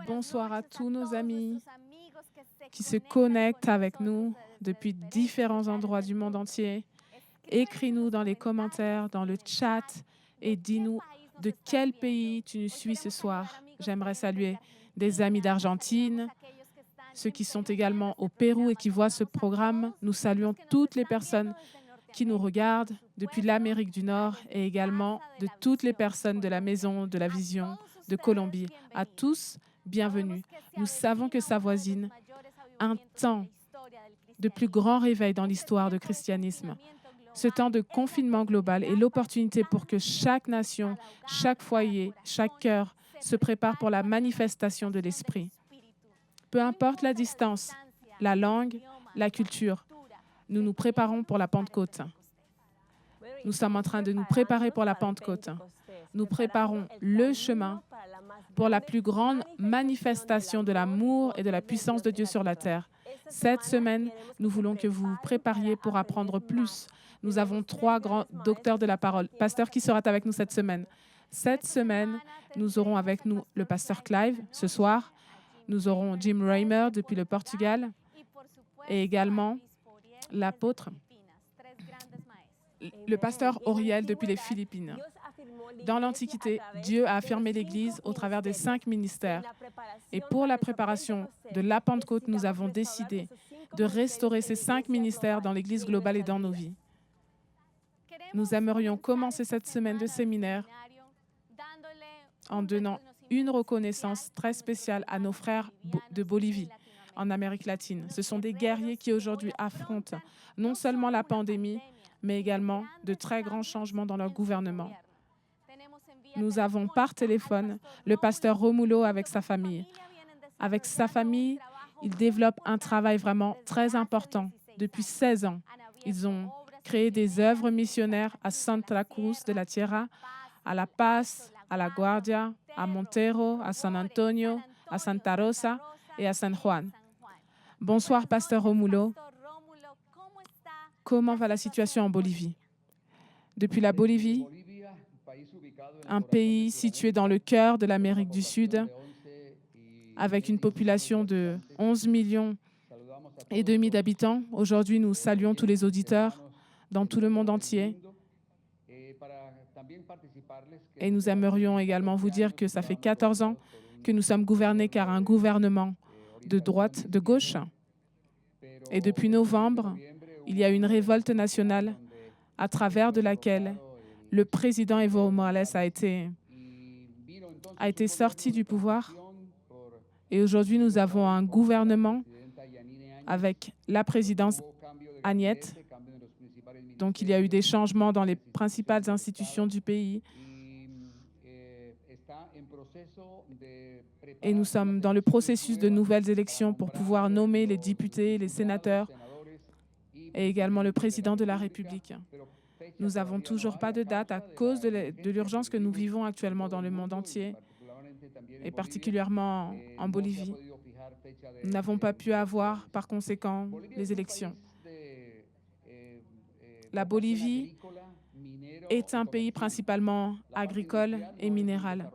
Bonsoir à tous nos amis qui se connectent avec nous depuis différents endroits du monde entier. Écris-nous dans les commentaires, dans le chat et dis-nous de quel pays tu nous suis ce soir. J'aimerais saluer des amis d'Argentine, ceux qui sont également au Pérou et qui voient ce programme. Nous saluons toutes les personnes qui nous regardent depuis l'Amérique du Nord et également de toutes les personnes de la Maison de la Vision de Colombie. À tous, bienvenue. Nous savons que s'avoisine un temps de plus grand réveil dans l'histoire du christianisme. Ce temps de confinement global est l'opportunité pour que chaque nation, chaque foyer, chaque cœur se prépare pour la manifestation de l'Esprit. Peu importe la distance, la langue, la culture, nous nous préparons pour la Pentecôte. Nous sommes en train de nous préparer pour la Pentecôte. Nous préparons le chemin pour la plus grande manifestation de l'amour et de la puissance de Dieu sur la terre. Cette semaine, nous voulons que vous vous prépariez pour apprendre plus. Nous avons 3 grands docteurs de la parole. Pasteur qui sera avec nous cette semaine. Cette semaine, nous aurons avec nous le pasteur Clive ce soir. Nous aurons Jim Raymer depuis le Portugal et également l'apôtre, le pasteur Auriel depuis les Philippines. Dans l'Antiquité, Dieu a affirmé l'Église au travers des 5 ministères. Et pour la préparation de la Pentecôte, nous avons décidé de restaurer ces 5 ministères dans l'Église globale et dans nos vies. Nous aimerions commencer cette semaine de séminaire en donnant une reconnaissance très spéciale à nos frères de Bolivie, en Amérique latine. Ce sont des guerriers qui aujourd'hui affrontent non seulement la pandémie, mais également de très grands changements dans leur gouvernement. Nous avons par téléphone le pasteur Romulo avec sa famille. Avec sa famille, il développe un travail vraiment très important. Depuis 16 ans, ils ont créé des œuvres missionnaires à Santa Cruz de la Tierra, à La Paz, à La Guardia, à Montero, à San Antonio, à Santa Rosa et à San Juan. Bonsoir, pasteur Romulo. Comment va la situation en Bolivie? Depuis la Bolivie, un pays situé dans le cœur de l'Amérique du Sud, avec une population de 11 millions et demi d'habitants. Aujourd'hui, nous saluons tous les auditeurs dans tout le monde entier. Et nous aimerions également vous dire que ça fait 14 ans que nous sommes gouvernés par un gouvernement de droite, de gauche. Et depuis novembre, il y a une révolte nationale à travers de laquelle le président Evo Morales a été sorti du pouvoir. Et aujourd'hui, nous avons un gouvernement avec la présidence Agnès. Donc, il y a eu des changements dans les principales institutions du pays. Et nous sommes dans le processus de nouvelles élections pour pouvoir nommer les députés, les sénateurs et également le président de la République. Nous n'avons toujours pas de date à cause de l'urgence que nous vivons actuellement dans le monde entier et particulièrement en Bolivie. Nous n'avons pas pu avoir, par conséquent, les élections. La Bolivie est un pays principalement agricole et minéral.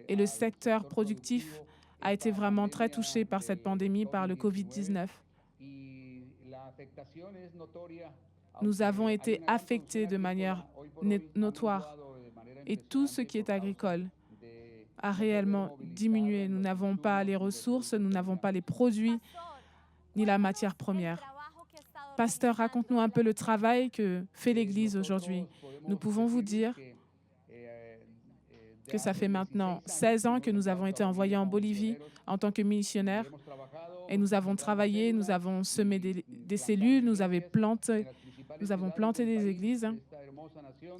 Et le secteur productif a été vraiment très touché par cette pandémie, par le COVID-19. Nous avons été affectés de manière notoire et tout ce qui est agricole a réellement diminué. Nous n'avons pas les ressources, nous n'avons pas les produits ni la matière première. Pasteur, raconte-nous un peu le travail que fait l'Église aujourd'hui. Nous pouvons vous dire que ça fait maintenant 16 ans que nous avons été envoyés en Bolivie en tant que missionnaires et nous avons travaillé, nous avons semé des cellules, nous avons planté des églises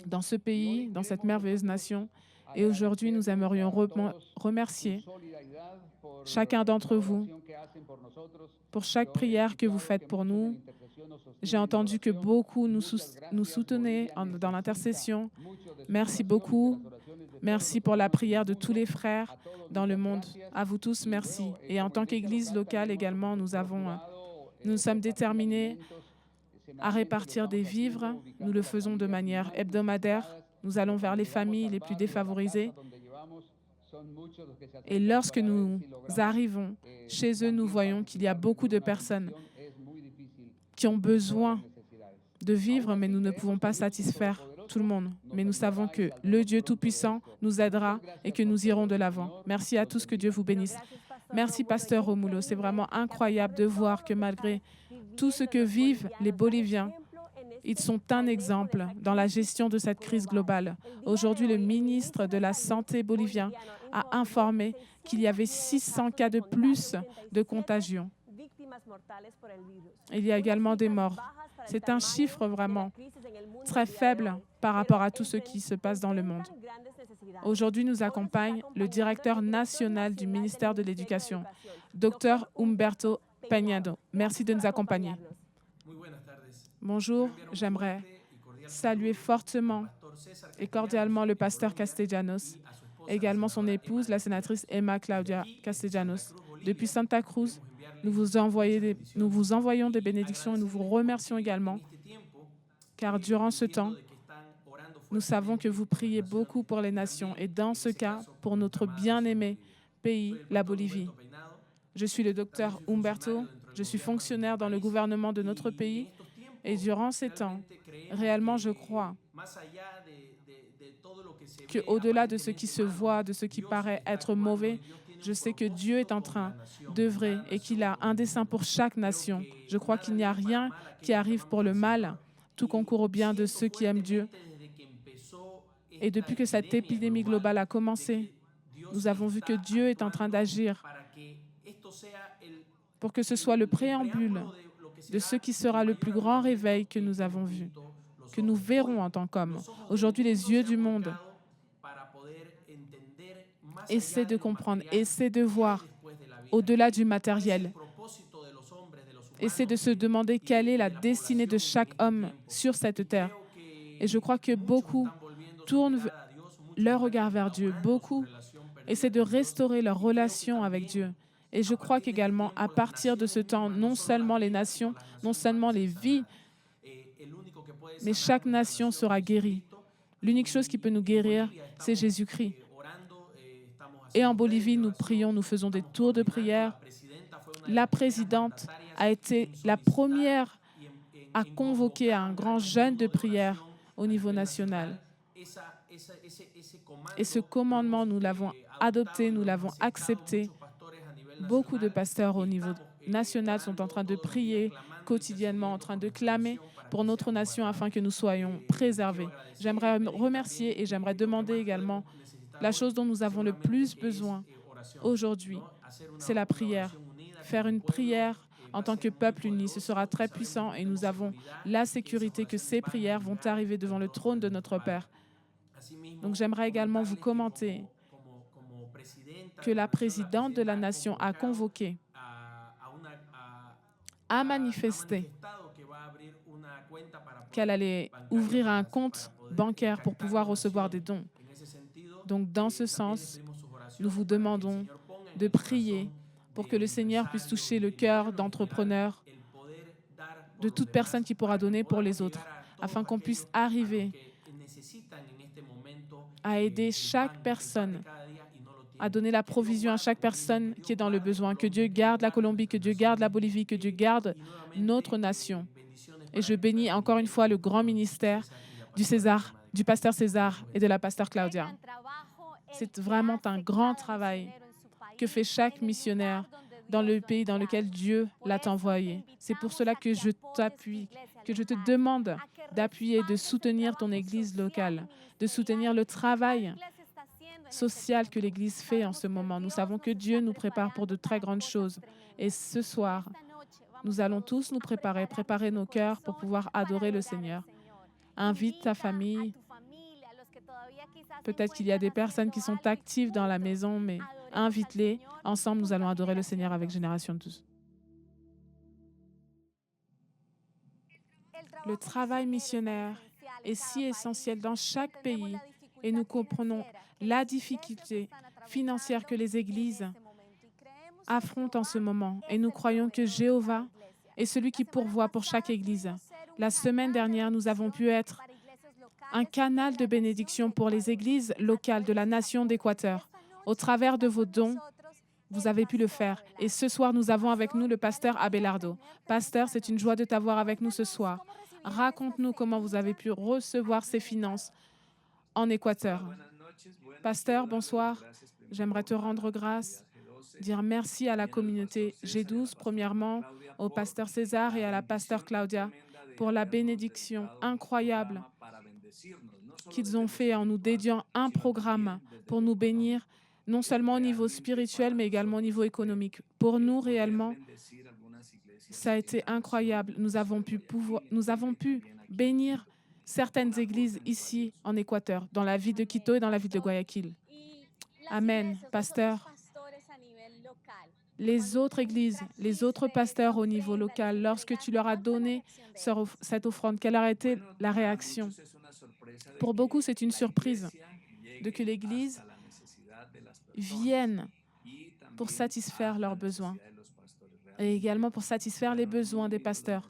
dans ce pays, dans cette merveilleuse nation. Et aujourd'hui, nous aimerions remercier chacun d'entre vous pour chaque prière que vous faites pour nous. J'ai entendu que beaucoup nous soutenaient dans l'intercession. Merci beaucoup. Merci pour la prière de tous les frères dans le monde. À vous tous, merci. Et en tant qu'Église locale également, nous sommes déterminés à répartir des vivres. Nous le faisons de manière hebdomadaire Nous allons vers les familles les plus défavorisées. Et lorsque nous arrivons chez eux, nous voyons qu'il y a beaucoup de personnes qui ont besoin de vivre, mais nous ne pouvons pas satisfaire tout le monde. Mais nous savons que le Dieu Tout-Puissant nous aidera et que nous irons de l'avant. Merci à tous, que Dieu vous bénisse. Merci, Pasteur Romulo. C'est vraiment incroyable de voir que malgré tout ce que vivent les Boliviens, ils sont un exemple dans la gestion de cette crise globale. Aujourd'hui, le ministre de la Santé bolivien a informé qu'il y avait 600 cas de plus de contagion. Il y a également des morts. C'est un chiffre vraiment très faible par rapport à tout ce qui se passe dans le monde. Aujourd'hui, nous accompagne le directeur national du ministère de l'Éducation, Dr Humberto Peñado. Merci de nous accompagner. Bonjour, j'aimerais saluer fortement et cordialement le pasteur Castellanos, également son épouse, la sénatrice Emma Claudia Castellanos. Depuis Santa Cruz, nous vous envoyons des bénédictions et nous vous remercions également, car durant ce temps, nous savons que vous priez beaucoup pour les nations et dans ce cas, pour notre bien-aimé pays, la Bolivie. Je suis le docteur Humberto, je suis fonctionnaire dans le gouvernement de notre pays et durant ces temps, réellement, je crois qu'au-delà de ce qui se voit, de ce qui paraît être mauvais, je sais que Dieu est en train d'œuvrer et qu'il a un dessein pour chaque nation. Je crois qu'il n'y a rien qui arrive pour le mal, tout concourt au bien de ceux qui aiment Dieu. Et depuis que cette épidémie globale a commencé, nous avons vu que Dieu est en train d'agir pour que ce soit le préambule de ce qui sera le plus grand réveil que nous avons vu, que nous verrons en tant qu'hommes. Aujourd'hui, les yeux du monde essaient de comprendre, essaient de voir au-delà du matériel, essaient de se demander quelle est la destinée de chaque homme sur cette terre. Et je crois que beaucoup tournent leur regard vers Dieu, beaucoup essaient de restaurer leur relation avec Dieu. Et je crois qu'également, à partir de ce temps, non seulement les nations, non seulement les vies, mais chaque nation sera guérie. L'unique chose qui peut nous guérir, c'est Jésus-Christ. Et en Bolivie, nous prions, nous faisons des tours de prière. La présidente a été la première à convoquer un grand jeûne de prière au niveau national. Et ce commandement, nous l'avons adopté, nous l'avons accepté. Beaucoup de pasteurs au niveau national sont en train de prier quotidiennement, en train de clamer pour notre nation afin que nous soyons préservés. J'aimerais remercier et j'aimerais demander également la chose dont nous avons le plus besoin aujourd'hui, c'est la prière. Faire une prière en tant que peuple uni, ce sera très puissant et nous avons la sécurité que ces prières vont arriver devant le trône de notre Père. Donc j'aimerais également vous commenter que la présidente de la nation a convoqué, a manifesté qu'elle allait ouvrir un compte bancaire pour pouvoir recevoir des dons. Donc, dans ce sens, nous vous demandons de prier pour que le Seigneur puisse toucher le cœur d'entrepreneurs, de toute personne qui pourra donner pour les autres, afin qu'on puisse arriver à aider chaque personne, à donner la provision à chaque personne qui est dans le besoin. Que Dieu garde la Colombie, que Dieu garde la Bolivie, que Dieu garde notre nation. Et je bénis encore une fois le grand ministère du pasteur César et de la pasteur Claudia. C'est vraiment un grand travail que fait chaque missionnaire dans le pays dans lequel Dieu l'a envoyé. C'est pour cela que je t'appuie, que je te demande d'appuyer, de soutenir ton Église locale, de soutenir le travail social que l'Église fait en ce moment. Nous savons que Dieu nous prépare pour de très grandes choses. Et ce soir, nous allons tous nous préparer nos cœurs pour pouvoir adorer le Seigneur. Invite ta famille. Peut-être qu'il y a des personnes qui sont actives dans la maison, mais invite-les. Ensemble, nous allons adorer le Seigneur avec Génération 12. Le travail missionnaire est si essentiel dans chaque pays et nous comprenons la difficulté financière que les églises affrontent en ce moment. Et nous croyons que Jéhovah est celui qui pourvoit pour chaque église. La semaine dernière, nous avons pu être un canal de bénédiction pour les églises locales de la nation d'Équateur. Au travers de vos dons, vous avez pu le faire. Et ce soir, nous avons avec nous le pasteur Abelardo. Pasteur, c'est une joie de t'avoir avec nous ce soir. Raconte-nous comment vous avez pu recevoir ces finances en Équateur. Pasteur, bonsoir. J'aimerais te rendre grâce, dire merci à la communauté G12, premièrement, au pasteur César et à la pasteur Claudia pour la bénédiction incroyable qu'ils ont fait en nous dédiant un programme pour nous bénir, non seulement au niveau spirituel, mais également au niveau économique. Pour nous, réellement, ça a été incroyable. Nous avons pu bénir certaines églises ici en Équateur, dans la ville de Quito et dans la ville de Guayaquil. Amen, pasteur. Les autres églises, les autres pasteurs au niveau local, lorsque tu leur as donné cette offrande, quelle a été la réaction? Pour beaucoup, c'est une surprise de que l'Église vienne pour satisfaire leurs besoins et également pour satisfaire les besoins des pasteurs.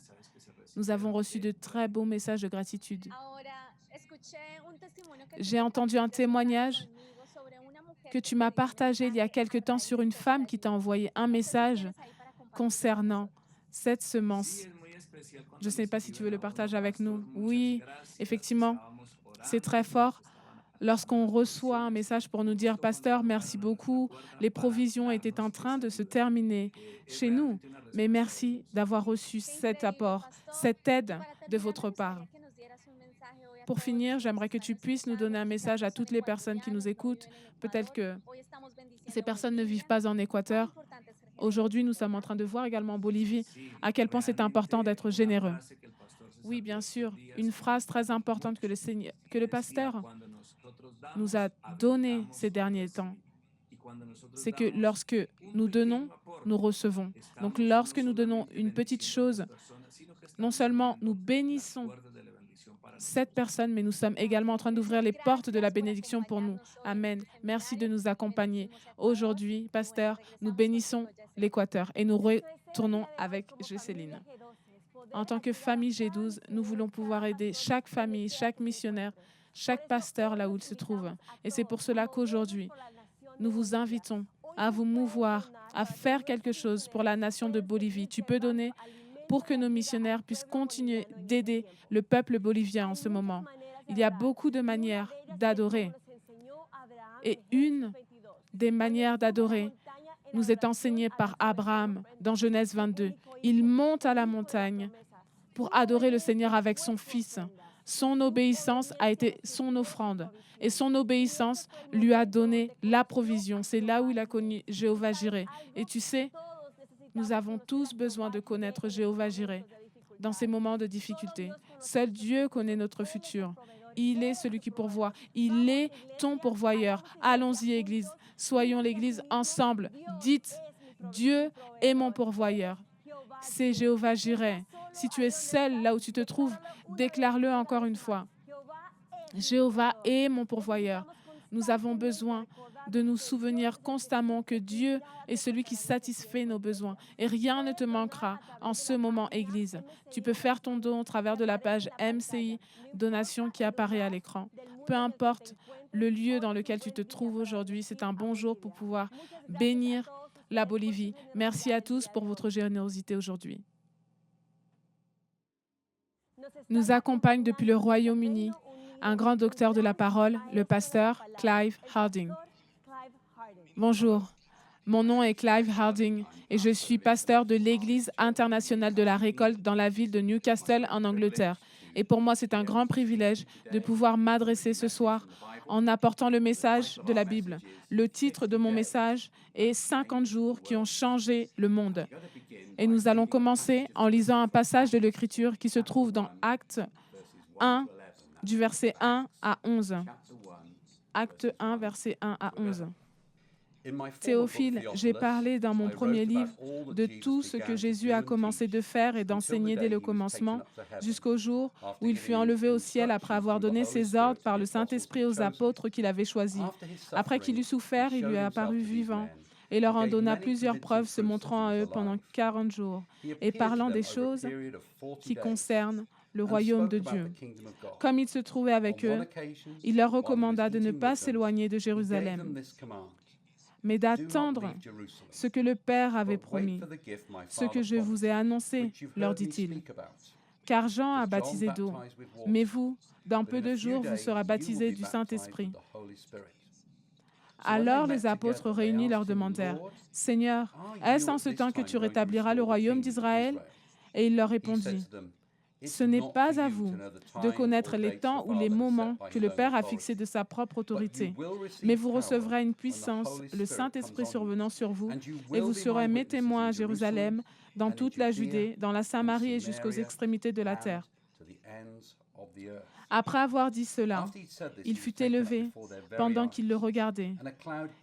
Nous avons reçu de très beaux messages de gratitude. J'ai entendu un témoignage que tu m'as partagé il y a quelque temps sur une femme qui t'a envoyé un message concernant cette semence. Je ne sais pas si tu veux le partager avec nous. Oui, effectivement, c'est très fort lorsqu'on reçoit un message pour nous dire « Pasteur, merci beaucoup, les provisions étaient en train de se terminer chez nous, mais merci d'avoir reçu cet apport, cette aide de votre part. » Pour finir, j'aimerais que tu puisses nous donner un message à toutes les personnes qui nous écoutent. Peut-être que ces personnes ne vivent pas en Équateur. Aujourd'hui, nous sommes en train de voir également en Bolivie à quel point c'est important d'être généreux. Oui, bien sûr, une phrase très importante que le pasteur nous a donnée ces derniers temps, c'est que lorsque nous donnons, nous recevons. Donc, lorsque nous donnons une petite chose, non seulement nous bénissons cette personne, mais nous sommes également en train d'ouvrir les portes de la bénédiction pour nous. Amen. Merci de nous accompagner. Aujourd'hui, pasteur, nous bénissons l'Équateur et nous retournons avec Jocelyn. En tant que famille G12, nous voulons pouvoir aider chaque famille, chaque missionnaire, chaque pasteur là où il se trouve. Et c'est pour cela qu'aujourd'hui, nous vous invitons à vous mouvoir, à faire quelque chose pour la nation de Bolivie. Tu peux donner pour que nos missionnaires puissent continuer d'aider le peuple bolivien en ce moment. Il y a beaucoup de manières d'adorer. Et une des manières d'adorer nous est enseignée par Abraham dans Genèse 22. Il monte à la montagne pour adorer le Seigneur avec son fils. Son obéissance a été son offrande et son obéissance lui a donné la provision. C'est là où il a connu Jéhovah-Jireh. Et tu sais, nous avons tous besoin de connaître Jéhovah-Jireh dans ces moments de difficulté. Seul Dieu connaît notre futur. Il est celui qui pourvoit. Il est ton pourvoyeur. Allons-y, Église. Soyons l'Église ensemble. Dites, Dieu est mon pourvoyeur. C'est Jéhovah-Jireh. Si tu es seul là où tu te trouves, déclare-le encore une fois. Jéhovah est mon pourvoyeur. Nous avons besoin de nous souvenir constamment que Dieu est celui qui satisfait nos besoins. Et rien ne te manquera en ce moment, Église. Tu peux faire ton don au travers de la page MCI, donation qui apparaît à l'écran. Peu importe le lieu dans lequel tu te trouves aujourd'hui, c'est un bon jour pour pouvoir bénir la Bolivie. Merci à tous pour votre générosité aujourd'hui. Nous accompagne depuis le Royaume-Uni un grand docteur de la parole, le pasteur Clive Harding. Bonjour, mon nom est Clive Harding et je suis pasteur de l'Église internationale de la récolte dans la ville de Newcastle en Angleterre. Et pour moi, c'est un grand privilège de pouvoir m'adresser ce soir en apportant le message de la Bible. Le titre de mon message est « 50 jours qui ont changé le monde ». Et nous allons commencer en lisant un passage de l'Écriture qui se trouve dans Actes 1, du verset 1 à 11. Acte 1, verset 1 à 11. Théophile, j'ai parlé dans mon premier livre de tout ce que Jésus a commencé de faire et d'enseigner dès le commencement, jusqu'au jour où il fut enlevé au ciel après avoir donné ses ordres par le Saint-Esprit aux apôtres qu'il avait choisis. Après qu'il eut souffert, il lui est apparu vivant et leur en donna plusieurs preuves, se montrant à eux pendant 40 jours et parlant des choses qui concernent le royaume de Dieu. Comme il se trouvait avec eux, il leur recommanda de ne pas s'éloigner de Jérusalem, mais d'attendre ce que le Père avait promis, ce que je vous ai annoncé, leur dit-il. Car Jean a baptisé d'eau, mais vous, dans peu de jours, vous serez baptisés du Saint-Esprit. Alors les apôtres réunis leur demandèrent, « Seigneur, est-ce en ce temps que tu rétabliras le royaume d'Israël ?» Et il leur répondit, « Ce n'est pas à vous de connaître les temps ou les moments que le Père a fixés de sa propre autorité, mais vous recevrez une puissance, le Saint-Esprit survenant sur vous, et vous serez mes témoins à Jérusalem, dans toute la Judée, dans la Samarie et jusqu'aux extrémités de la terre. » Après avoir dit cela, il fut élevé pendant qu'ils le regardaient,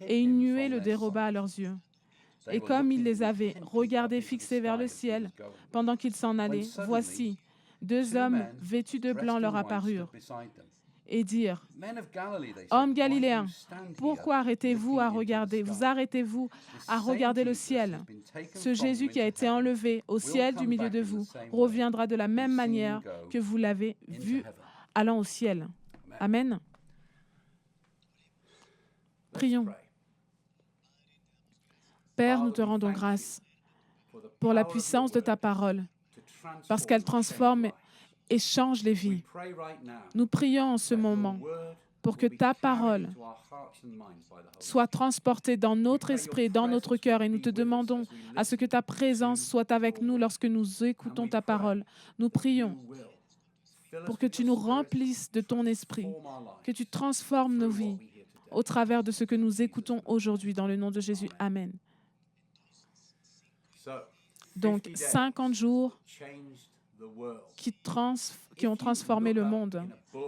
et une nuée le déroba à leurs yeux. Et comme il les avait regardés fixés vers le ciel, pendant qu'ils s'en allaient, voici, deux hommes vêtus de blanc leur apparurent et dirent, « Hommes galiléens, pourquoi arrêtez-vous à regarder, vous arrêtez-vous à regarder le ciel? Ce Jésus qui a été enlevé au ciel du milieu de vous reviendra de la même manière que vous l'avez vu allant au ciel. » Amen. Prions. Père, nous te rendons grâce pour la puissance de ta parole, parce qu'elle transforme et change les vies. Nous prions en ce moment pour que ta parole soit transportée dans notre esprit, dans notre cœur, et nous te demandons à ce que ta présence soit avec nous lorsque nous écoutons ta parole. Nous prions pour que tu nous remplisses de ton esprit, que tu transformes nos vies au travers de ce que nous écoutons aujourd'hui, dans le nom de Jésus. Amen. Donc, 50 jours qui ont transformé le monde.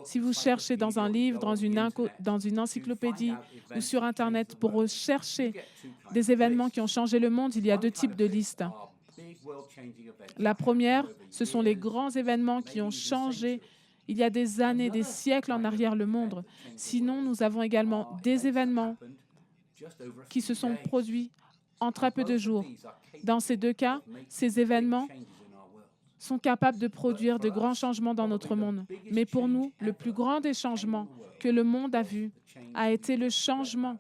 Si vous cherchez dans un livre, dans une encyclopédie ou sur Internet pour rechercher des événements qui ont changé le monde, il y a deux types de listes. La première, ce sont les grands événements qui ont changé il y a des années, des siècles en arrière le monde. Sinon, nous avons également des événements qui se sont produits en très peu de jours. Dans ces deux cas, ces événements sont capables de produire de grands changements dans notre monde. Mais pour nous, le plus grand des changements que le monde a vu a été le changement,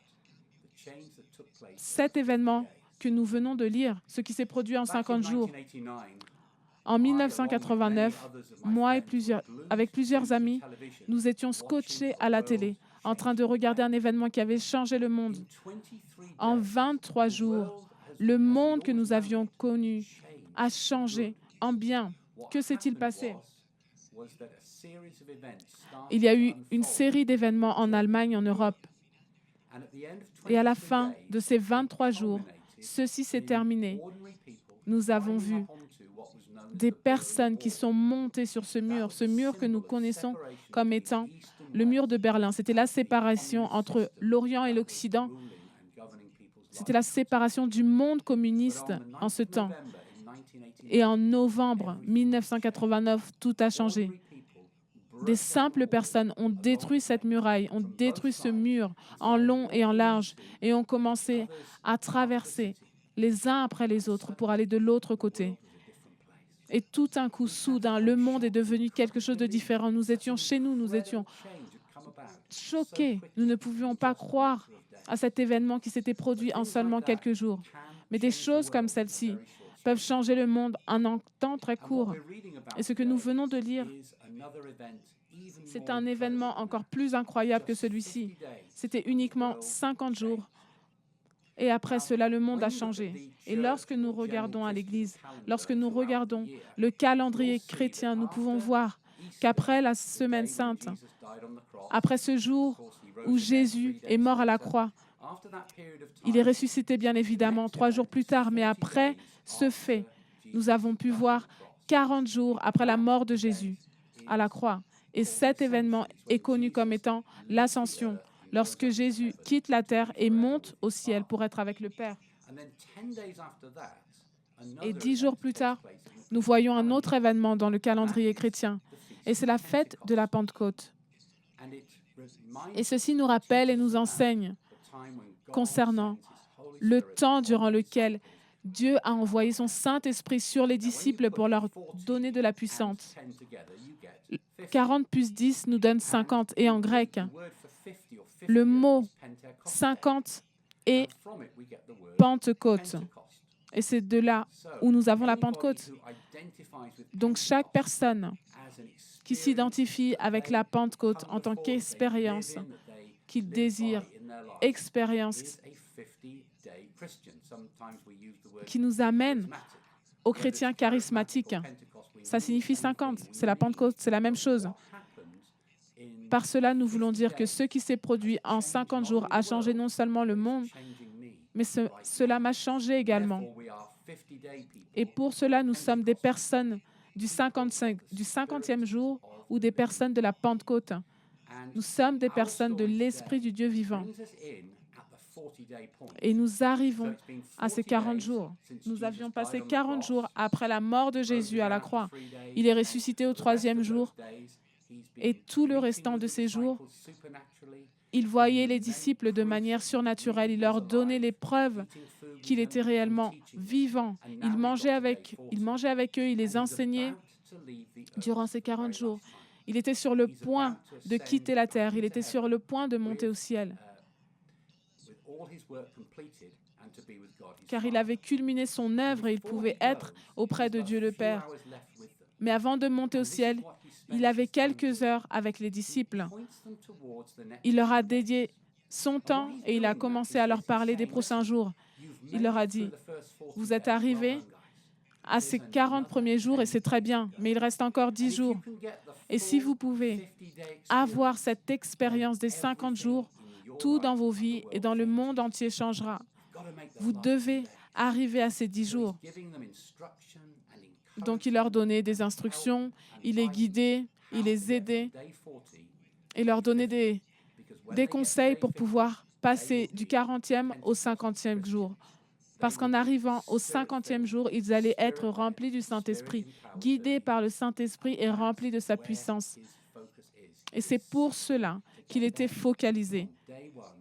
cet événement que nous venons de lire, ce qui s'est produit en 50 jours. En 1989, moi et avec plusieurs amis, nous étions scotchés à la télé, en train de regarder un événement qui avait changé le monde. En 23 jours, le monde que nous avions connu a changé en bien. Que s'est-il passé? Il y a eu une série d'événements en Allemagne, en Europe. Et à la fin de ces 23 jours, ceci s'est terminé. Nous avons vu des personnes qui sont montées sur ce mur que nous connaissons comme étant le mur de Berlin. C'était la séparation entre l'Orient et l'Occident. C'était la séparation du monde communiste en ce temps. Et en novembre 1989, tout a changé. Des simples personnes ont détruit cette muraille, ont détruit ce mur en long et en large et ont commencé à traverser les uns après les autres pour aller de l'autre côté. Et tout d'un coup, soudain, le monde est devenu quelque chose de différent. Nous étions chez nous, nous étions choqués. Nous ne pouvions pas croire à cet événement qui s'était produit en seulement quelques jours. Mais des choses comme celle-ci peuvent changer le monde en un temps très court. Et ce que nous venons de lire, c'est un événement encore plus incroyable que celui-ci. C'était uniquement 50 jours. Et après cela, le monde a changé. Et lorsque nous regardons à l'Église, lorsque nous regardons le calendrier chrétien, nous pouvons voir qu'après la Semaine sainte, après ce jour où Jésus est mort à la croix, il est ressuscité bien évidemment 3 jours plus tard, mais après ce fait, nous avons pu voir 40 jours après la mort de Jésus à la croix. Et cet événement est connu comme étant l'ascension, lorsque Jésus quitte la terre et monte au ciel pour être avec le Père. Et 10 jours plus tard, nous voyons un autre événement dans le calendrier chrétien, et c'est la fête de la Pentecôte. Et ceci nous rappelle et nous enseigne concernant le temps durant lequel Dieu a envoyé son Saint-Esprit sur les disciples pour leur donner de la puissance. 40 plus 10 nous donne 50. Et en grec, le mot 50 est Pentecôte. Et c'est de là où nous avons la Pentecôte. Donc chaque personne qui s'identifie avec la Pentecôte en tant qu'expérience, qui désire expérience, qui nous amène aux chrétiens charismatiques. Ça signifie 50, c'est la Pentecôte, c'est la même chose. Par cela, nous voulons dire que ce qui s'est produit en 50 jours a changé non seulement le monde, mais cela m'a changé également. Et pour cela, nous sommes des personnes du 50e jour ou des personnes de la Pentecôte. Nous sommes des personnes de l'Esprit du Dieu vivant. Et nous arrivons à ces 40 jours. Nous avions passé 40 jours après la mort de Jésus à la croix. Il est ressuscité au 3e jour. Et tout le restant de ces jours, il voyait les disciples de manière surnaturelle. Il leur donnait les preuves qu'il était réellement vivant. Il mangeait avec eux, il les enseignait durant ces 40 jours. Il était sur le point de quitter la terre. Il était sur le point de monter au ciel. Car il avait culminé son œuvre et il pouvait être auprès de Dieu le Père. Mais avant de monter au ciel, il avait quelques heures avec les disciples. Il leur a dédié son temps et il a commencé à leur parler des prochains jours. Il leur a dit, « Vous êtes arrivés à ces 40 premiers jours et c'est très bien, mais il reste encore 10 jours. Et si vous pouvez avoir cette expérience des 50 jours, tout dans vos vies et dans le monde entier changera. Vous devez arriver à ces 10 jours. » Donc, il leur donnait des instructions, il les guidait, il les aidait et leur donnait des conseils pour pouvoir passer du 40e au 50e jour. Parce qu'en arrivant au 50e jour, ils allaient être remplis du Saint-Esprit, guidés par le Saint-Esprit et remplis de sa puissance. Et c'est pour cela qu'il était focalisé.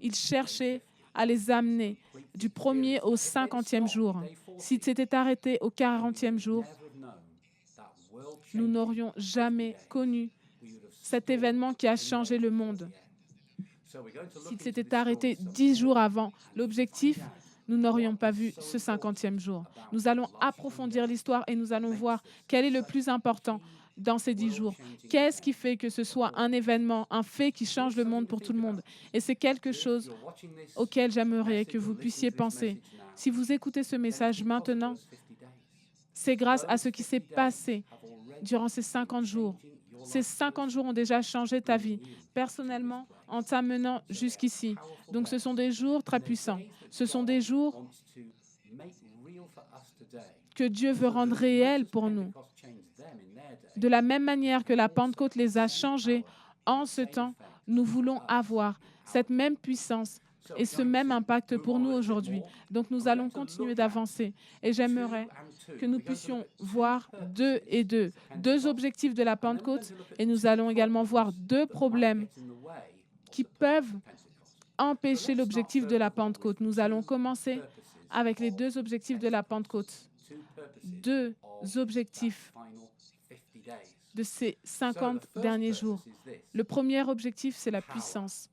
Il cherchait à les amener du 1er au 50e jour. S'il s'était arrêté au 40e jour, nous n'aurions jamais connu cet événement qui a changé le monde. S'il s'était arrêté 10 jours avant l'objectif, nous n'aurions pas vu ce 50e jour. Nous allons approfondir l'histoire et nous allons voir quel est le plus important dans ces 10 jours. Qu'est-ce qui fait que ce soit un événement, un fait qui change le monde pour tout le monde? Et c'est quelque chose auquel j'aimerais que vous puissiez penser. Si vous écoutez ce message maintenant, c'est grâce à ce qui s'est passé durant ces 50 jours. Ces 50 jours ont déjà changé ta vie, personnellement, en t'amenant jusqu'ici. Donc, ce sont des jours très puissants. Ce sont des jours que Dieu veut rendre réels pour nous. De la même manière que la Pentecôte les a changés, en ce temps, nous voulons avoir cette même puissance et ce même impact pour nous aujourd'hui. Donc, nous allons continuer d'avancer. Et j'aimerais que nous puissions voir deux objectifs de la Pentecôte, et nous allons également voir 2 problèmes qui peuvent empêcher l'objectif de la Pentecôte. Nous allons commencer avec les 2 objectifs de la Pentecôte. 2 objectifs de ces 50 derniers jours. Le premier objectif, c'est la puissance.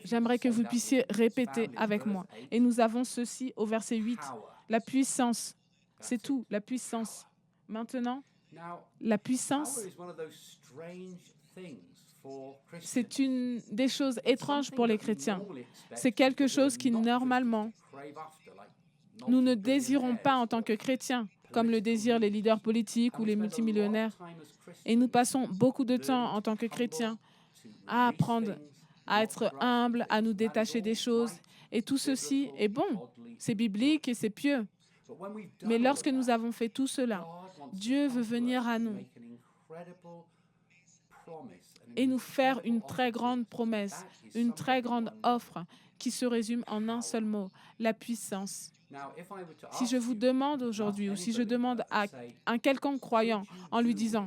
J'aimerais que vous puissiez répéter avec moi. Et nous avons ceci au verset 8. La puissance, c'est tout, la puissance. Maintenant, la puissance, c'est une des choses étranges pour les chrétiens. C'est quelque chose qui, normalement, nous ne désirons pas en tant que chrétiens, comme le désirent les leaders politiques ou les multimillionnaires. Et nous passons beaucoup de temps en tant que chrétiens à apprendre à être humbles, à nous détacher des choses. Et tout ceci est bon, c'est biblique et c'est pieux. Mais lorsque nous avons fait tout cela, Dieu veut venir à nous et nous faire une très grande promesse, une très grande offre qui se résume en un seul mot, la puissance. Si je vous demande aujourd'hui, ou si je demande à un quelconque croyant en lui disant,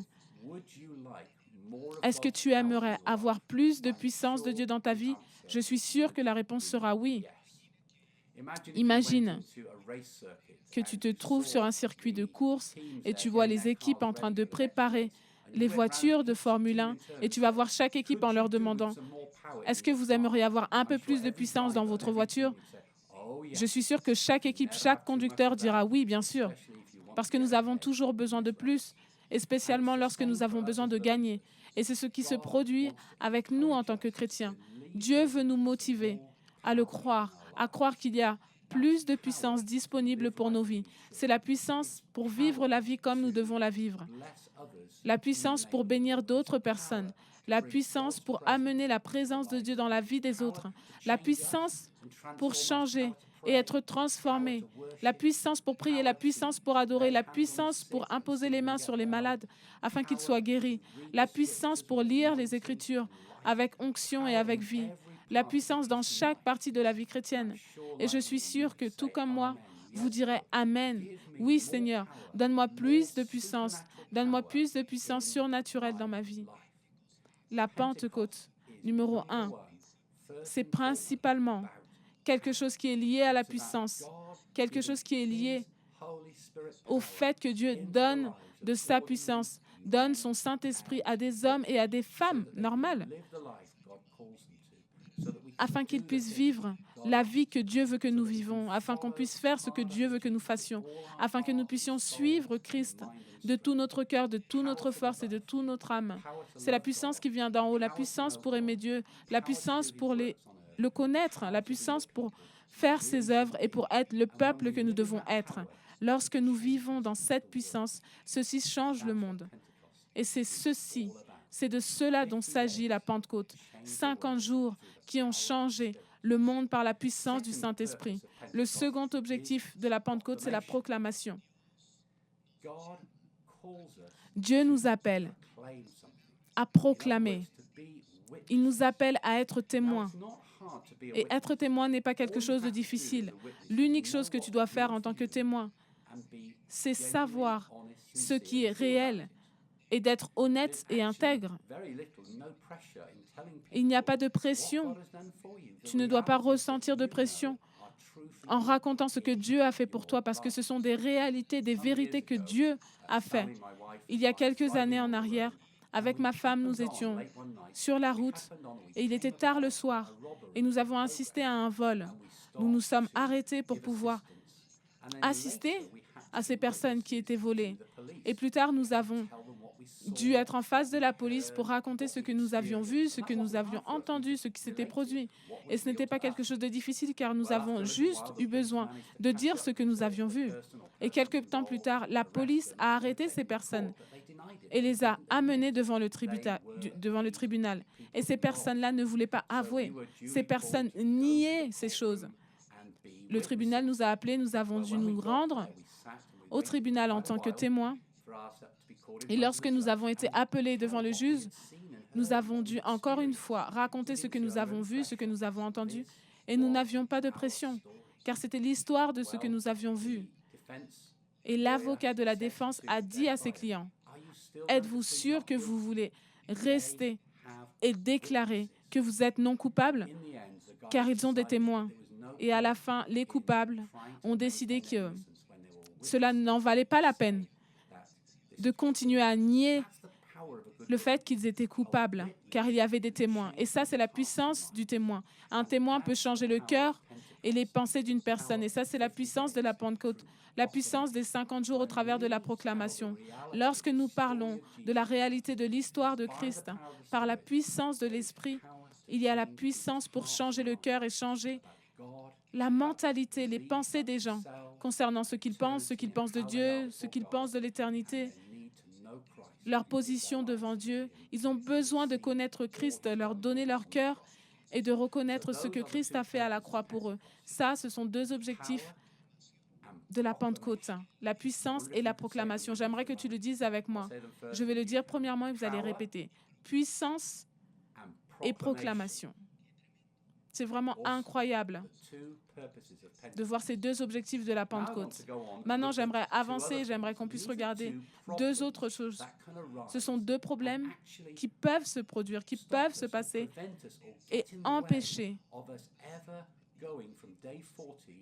est-ce que tu aimerais avoir plus de puissance de Dieu dans ta vie? Je suis sûre que la réponse sera oui. Imagine que tu te trouves sur un circuit de course et tu vois les équipes en train de préparer les voitures de Formule 1 et tu vas voir chaque équipe en leur demandant « Est-ce que vous aimeriez avoir un peu plus de puissance dans votre voiture ?» Je suis sûre que chaque équipe, chaque conducteur dira « Oui, bien sûr », parce que nous avons toujours besoin de plus, et spécialement lorsque nous avons besoin de gagner. Et c'est ce qui se produit avec nous en tant que chrétiens. Dieu veut nous motiver à le croire, à croire qu'il y a plus de puissance disponible pour nos vies. C'est la puissance pour vivre la vie comme nous devons la vivre. La puissance pour bénir d'autres personnes. La puissance pour amener la présence de Dieu dans la vie des autres. La puissance pour changer et être transformé. La puissance pour prier, la puissance pour adorer, la puissance pour imposer les mains sur les malades afin qu'ils soient guéris. La puissance pour lire les Écritures avec onction et avec vie. La puissance dans chaque partie de la vie chrétienne. Et je suis sûre que tout comme moi, vous direz Amen. Oui, Seigneur, donne-moi plus de puissance. Donne-moi plus de puissance surnaturelle dans ma vie. La Pentecôte, numéro 1, c'est principalement quelque chose qui est lié à la puissance, quelque chose qui est lié au fait que Dieu donne de sa puissance, donne son Saint-Esprit à des hommes et à des femmes normales, afin qu'ils puissent vivre la vie que Dieu veut que nous vivons, afin qu'on puisse faire ce que Dieu veut que nous fassions, afin que nous puissions suivre Christ de tout notre cœur, de toute notre force et de toute notre âme. C'est la puissance qui vient d'en haut, la puissance pour aimer Dieu, la puissance pour le connaître, la puissance pour faire ses œuvres et pour être le peuple que nous devons être. Lorsque nous vivons dans cette puissance, ceci change le monde. Et c'est de cela dont s'agit la Pentecôte. 50 jours qui ont changé le monde par la puissance du Saint-Esprit. Le second objectif de la Pentecôte, c'est la proclamation. Dieu nous appelle à proclamer. Il nous appelle à être témoins. Et être témoin n'est pas quelque chose de difficile. L'unique chose que tu dois faire en tant que témoin, c'est savoir ce qui est réel et d'être honnête et intègre. Il n'y a pas de pression. Tu ne dois pas ressentir de pression en racontant ce que Dieu a fait pour toi, parce que ce sont des réalités, des vérités que Dieu a fait. Il y a quelques années en arrière, avec ma femme, nous étions sur la route et il était tard le soir et nous avons assisté à un vol. Nous nous sommes arrêtés pour pouvoir assister à ces personnes qui étaient volées. Et plus tard, nous avons dû être en face de la police pour raconter ce que nous avions vu, ce que nous avions entendu, ce qui s'était produit. Et ce n'était pas quelque chose de difficile car nous avons juste eu besoin de dire ce que nous avions vu. Et quelques temps plus tard, la police a arrêté ces personnes et les a amenées devant le tribunal. Et ces personnes-là ne voulaient pas avouer. Ces personnes niaient ces choses. Le tribunal nous a appelés, nous avons dû nous rendre au tribunal en tant que témoins. Et lorsque nous avons été appelés devant le juge, nous avons dû encore une fois raconter ce que nous avons vu, ce que nous avons entendu, et nous n'avions pas de pression, car c'était l'histoire de ce que nous avions vu. Et l'avocat de la défense a dit à ses clients, « Êtes-vous sûr que vous voulez rester et déclarer que vous êtes non coupable ?» Car ils ont des témoins. Et à la fin, les coupables ont décidé que cela n'en valait pas la peine de continuer à nier le fait qu'ils étaient coupables, car il y avait des témoins. Et ça, c'est la puissance du témoin. Un témoin peut changer le cœur et les pensées d'une personne. Et ça, c'est la puissance de la Pentecôte, la puissance des 50 jours au travers de la proclamation. Lorsque nous parlons de la réalité de l'histoire de Christ, par la puissance de l'Esprit, il y a la puissance pour changer le cœur et changer la mentalité, les pensées des gens concernant ce qu'ils pensent de Dieu, ce qu'ils pensent de l'éternité, leur position devant Dieu. Ils ont besoin de connaître Christ, leur donner leur cœur et de reconnaître ce que Christ a fait à la croix pour eux. Ça, ce sont deux objectifs de la Pentecôte, la puissance et la proclamation. J'aimerais que tu le dises avec moi. Je vais le dire premièrement et vous allez répéter. Puissance et proclamation. C'est vraiment incroyable de voir ces deux objectifs de la Pentecôte. Maintenant, j'aimerais avancer, j'aimerais qu'on puisse regarder deux autres choses. Ce sont deux problèmes qui peuvent se produire, qui peuvent se passer et empêcher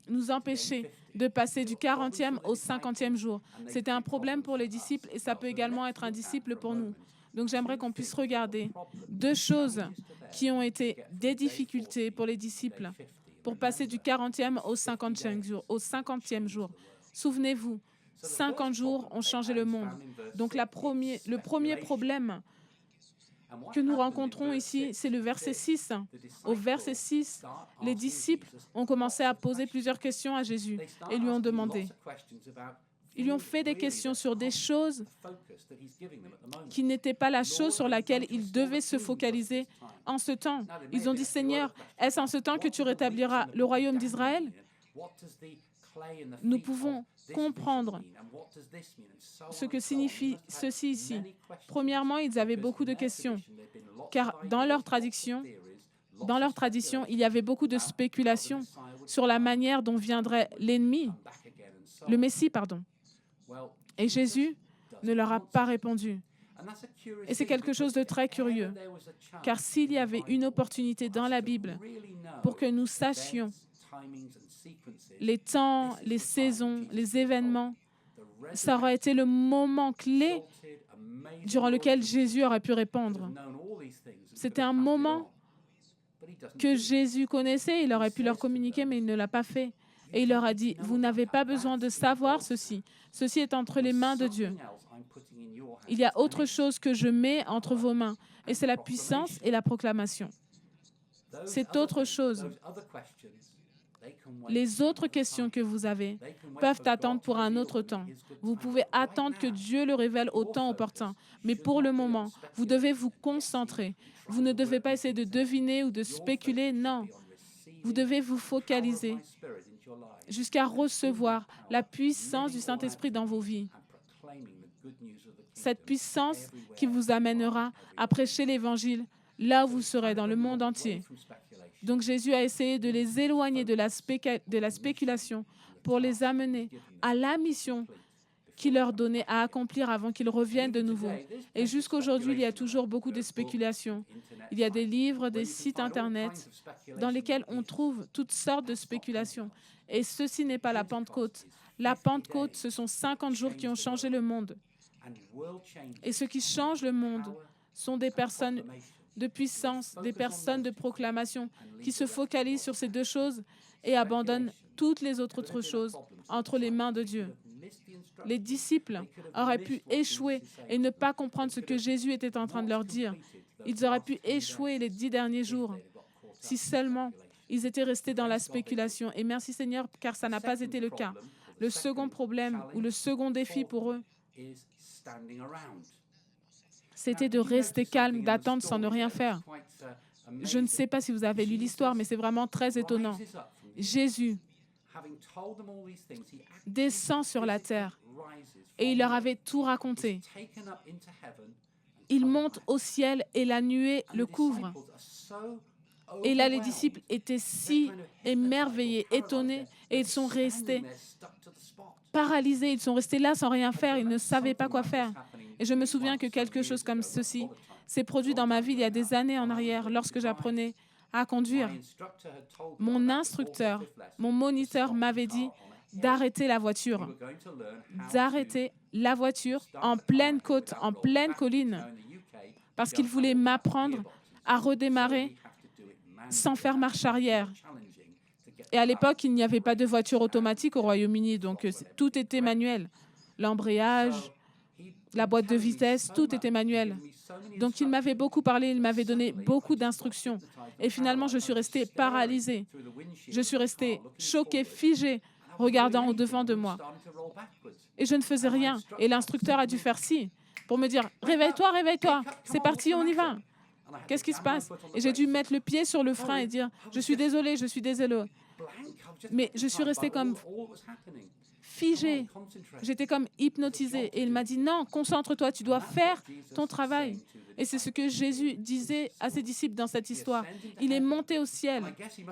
nous empêcher de passer du 40e au 50e jour. C'était un problème pour les disciples et ça peut également être un disciple pour nous. Donc j'aimerais qu'on puisse regarder deux choses qui ont été des difficultés pour les disciples pour passer du 40e au 50e jour. Souvenez-vous, 50 jours ont changé le monde. Donc le premier problème que nous rencontrons ici, c'est le verset 6. Au verset 6, les disciples ont commencé à poser plusieurs questions à Jésus et lui ont demandé. Ils lui ont fait des questions sur des choses qui n'étaient pas la chose sur laquelle ils devaient se focaliser en ce temps. Ils ont dit, Seigneur, est-ce en ce temps que tu rétabliras le royaume d'Israël? Nous pouvons comprendre ce que signifie ceci ici. Premièrement, ils avaient beaucoup de questions, car dans leur tradition, il y avait beaucoup de spéculations sur la manière dont viendrait le Messie, pardon. Et Jésus ne leur a pas répondu. Et c'est quelque chose de très curieux, car s'il y avait une opportunité dans la Bible pour que nous sachions les temps, les saisons, les événements, ça aurait été le moment clé durant lequel Jésus aurait pu répondre. C'était un moment que Jésus connaissait, il aurait pu leur communiquer, mais il ne l'a pas fait. Et il leur a dit, vous n'avez pas besoin de savoir ceci. Ceci est entre les mains de Dieu. Il y a autre chose que je mets entre vos mains, et c'est la puissance et la proclamation. C'est autre chose. Les autres questions que vous avez peuvent attendre pour un autre temps. Vous pouvez attendre que Dieu le révèle au temps opportun. Mais pour le moment, vous devez vous concentrer. Vous ne devez pas essayer de deviner ou de spéculer, non. Vous devez vous focaliser jusqu'à recevoir la puissance du Saint-Esprit dans vos vies. Cette puissance qui vous amènera à prêcher l'Évangile là où vous serez, dans le monde entier. Donc Jésus a essayé de les éloigner de la spéculation pour les amener à la mission qu'il leur donnait à accomplir avant qu'ils reviennent de nouveau. Et jusqu'aujourd'hui, il y a toujours beaucoup de spéculations. Il y a des livres, des sites Internet dans lesquels on trouve toutes sortes de spéculations. Et ceci n'est pas la Pentecôte. La Pentecôte, ce sont 50 jours qui ont changé le monde. Et ce qui change le monde sont des personnes de puissance, des personnes de proclamation qui se focalisent sur ces deux choses et abandonnent toutes les autres choses entre les mains de Dieu. Les disciples auraient pu échouer et ne pas comprendre ce que Jésus était en train de leur dire. Ils auraient pu échouer les 10 derniers jours si seulement ils étaient restés dans la spéculation. Et merci Seigneur, car ça n'a pas été le cas. Le second problème ou le second défi pour eux, c'était de rester calme, d'attendre sans ne rien faire. Je ne sais pas si vous avez lu l'histoire, mais c'est vraiment très étonnant. Jésus descend sur la terre et il leur avait tout raconté. Il monte au ciel et la nuée le couvre. Et là, les disciples étaient si émerveillés, étonnés, et ils sont restés paralysés. Ils sont restés là sans rien faire. Ils ne savaient pas quoi faire. Et je me souviens que quelque chose comme ceci s'est produit dans ma vie il y a des années en arrière, lorsque j'apprenais à conduire. Mon instructeur, mon moniteur m'avait dit d'arrêter la voiture. D'arrêter la voiture en pleine côte, en pleine colline, parce qu'il voulait m'apprendre à redémarrer sans faire marche arrière. Et à l'époque, il n'y avait pas de voiture automatique au Royaume-Uni, donc tout était manuel. L'embrayage, la boîte de vitesse, tout était manuel. Donc il m'avait beaucoup parlé, il m'avait donné beaucoup d'instructions. Et finalement, je suis restée paralysée. Je suis restée choquée, figée, regardant au devant de moi. Et je ne faisais rien. Et l'instructeur a dû faire ci pour me dire « Réveille-toi, réveille-toi, c'est parti, on y va ». Qu'est-ce qui se passe? Et j'ai dû mettre le pied sur le frein et dire « Je suis désolée, je suis désolée ». Mais je suis restée comme figée. J'étais comme hypnotisée. Et il m'a dit « Non, concentre-toi, tu dois faire ton travail ». Et c'est ce que Jésus disait à ses disciples dans cette histoire. Il est monté au ciel.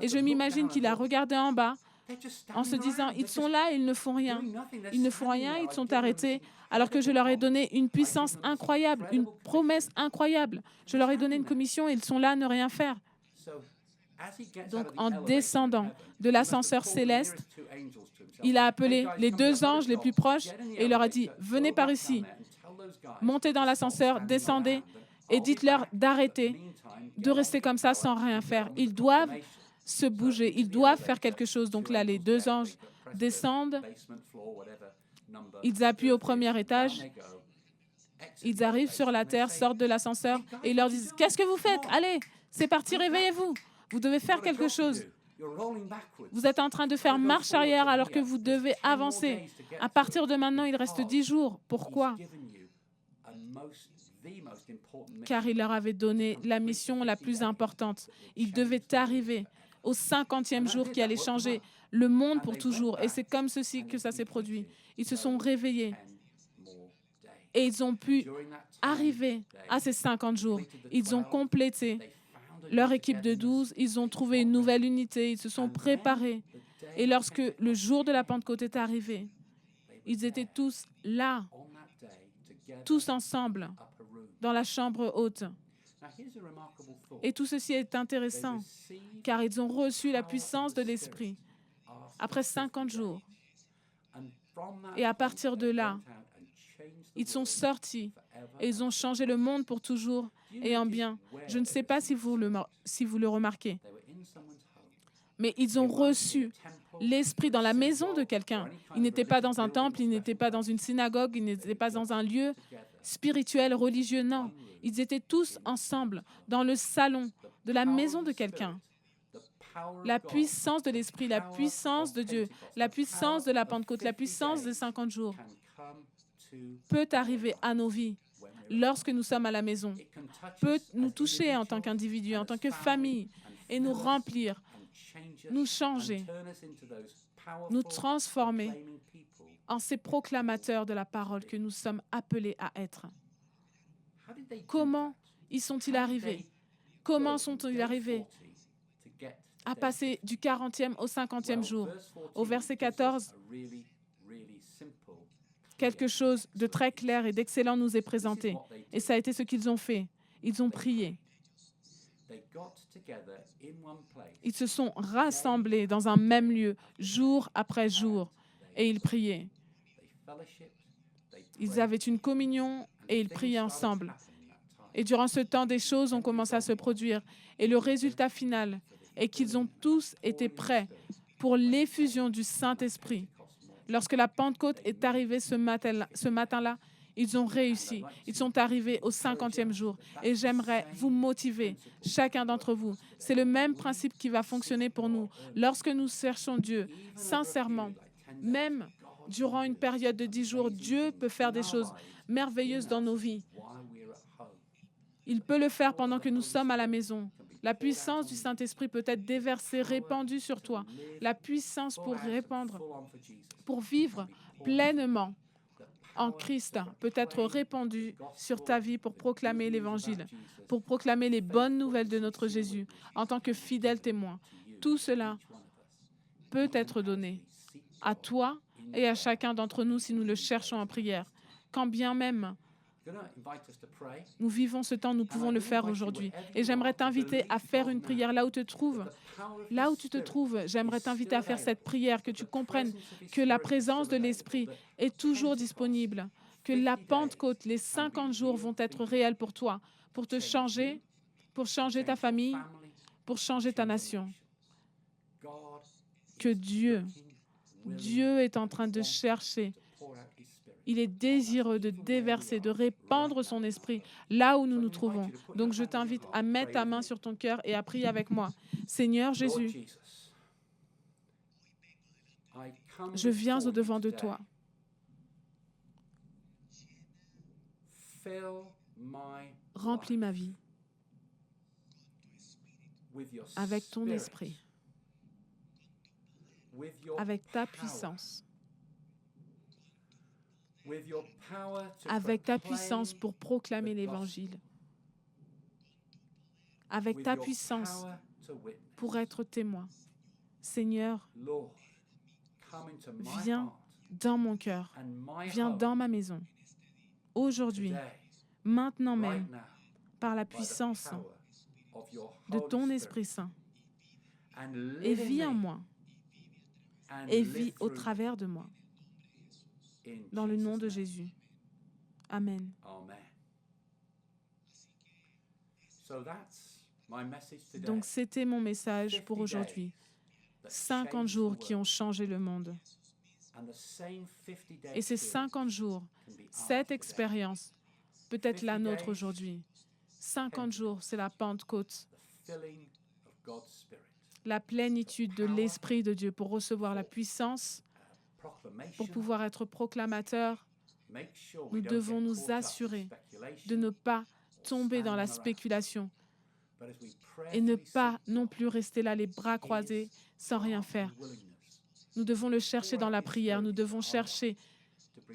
Et je m'imagine qu'il a regardé en bas en se disant « Ils sont là, ils ne font rien. Ils ne font rien, ils sont arrêtés. » Alors que je leur ai donné une puissance incroyable, une promesse incroyable. Je leur ai donné une commission et ils sont là à ne rien faire. Donc, en descendant de l'ascenseur céleste, il a appelé les 2 anges les plus proches et il leur a dit, « Venez par ici, montez dans l'ascenseur, descendez et dites-leur d'arrêter, de rester comme ça sans rien faire. Ils doivent se bouger, ils doivent faire quelque chose. » Donc là, les 2 anges descendent, ils appuient au premier étage, ils arrivent sur la terre, sortent de l'ascenseur et ils leur disent, « Qu'est-ce que vous faites? Allez, c'est parti, réveillez-vous. Vous devez faire quelque chose. Vous êtes en train de faire marche arrière alors que vous devez avancer. À partir de maintenant, il reste 10 jours. Pourquoi? Car il leur avait donné la mission la plus importante. Ils devaient arriver au 50e jour qui allait changer le monde pour toujours. Et c'est comme ceci que ça s'est produit. Ils se sont réveillés et ils ont pu arriver à ces 50 jours. Ils ont complété leur équipe de 12, ils ont trouvé une nouvelle unité, ils se sont préparés. Et lorsque le jour de la Pentecôte est arrivé, ils étaient tous là, tous ensemble, dans la chambre haute. Et tout ceci est intéressant, car ils ont reçu la puissance de l'Esprit après 50 jours. Et à partir de là, ils sont sortis et ils ont changé le monde pour toujours et en bien. Je ne sais pas si vous le remarquez, mais ils ont reçu l'Esprit dans la maison de quelqu'un. Ils n'étaient pas dans un temple, ils n'étaient pas dans une synagogue, ils n'étaient pas dans un lieu spirituel, religieux, non. Ils étaient tous ensemble dans le salon de la maison de quelqu'un. La puissance de l'Esprit, la puissance de Dieu, la puissance de la Pentecôte, la puissance des 50 jours peut arriver à nos vies lorsque nous sommes à la maison, peut nous toucher en tant qu'individu, en tant que famille, et nous remplir, nous changer, nous transformer en ces proclamateurs de la parole que nous sommes appelés à être. Comment y sont-ils arrivés? Comment sont-ils arrivés à passer du 40e au 50e jour? Au verset 14, quelque chose de très clair et d'excellent nous est présenté. Et ça a été ce qu'ils ont fait. Ils ont prié. Ils se sont rassemblés dans un même lieu, jour après jour, et ils priaient. Ils avaient une communion et ils priaient ensemble. Et durant ce temps, des choses ont commencé à se produire. Et le résultat final est qu'ils ont tous été prêts pour l'effusion du Saint-Esprit. Lorsque la Pentecôte est arrivée ce matin-là, ils ont réussi. Ils sont arrivés au 50e jour. Et j'aimerais vous motiver, chacun d'entre vous. C'est le même principe qui va fonctionner pour nous. Lorsque nous cherchons Dieu, sincèrement, même durant une période de 10 jours, Dieu peut faire des choses merveilleuses dans nos vies. Il peut le faire pendant que nous sommes à la maison. La puissance du Saint-Esprit peut être déversée, répandue sur toi. La puissance pour répandre, pour vivre pleinement en Christ peut être répandue sur ta vie pour proclamer l'Évangile, pour proclamer les bonnes nouvelles de notre Jésus en tant que fidèle témoin. Tout cela peut être donné à toi et à chacun d'entre nous si nous le cherchons en prière. Quand bien même nous vivons ce temps, nous pouvons le faire aujourd'hui. Et j'aimerais t'inviter à faire une prière là où tu te trouves. Là où tu te trouves, j'aimerais t'inviter à faire cette prière, que tu comprennes que la présence de l'Esprit est toujours disponible, que la Pentecôte, les 50 jours vont être réels pour toi, pour te changer, pour changer ta famille, pour changer ta nation. Que Dieu est en train de chercher. Il est désireux de déverser, de répandre son esprit là où nous nous trouvons. Donc, je t'invite à mettre ta main sur ton cœur et à prier avec moi. Seigneur Jésus, je viens au-devant de toi. Remplis ma vie avec ton esprit, avec ta puissance, avec ta puissance pour proclamer l'Évangile, avec ta puissance pour être témoin. Seigneur, viens dans mon cœur, viens dans ma maison, aujourd'hui, maintenant même, par la puissance de ton Esprit Saint. et vis en moi et vis au travers de moi. Dans le nom de Jésus. Amen. Donc, c'était mon message pour aujourd'hui. 50 jours qui ont changé le monde. Et ces 50 jours, cette expérience, peut-être la nôtre aujourd'hui. 50 jours, c'est la Pentecôte. La plénitude de l'Esprit de Dieu pour recevoir la puissance, pour pouvoir être proclamateur. Nous devons nous assurer de ne pas tomber dans la spéculation et ne pas non plus rester là les bras croisés sans rien faire. Nous devons le chercher dans la prière. Nous devons chercher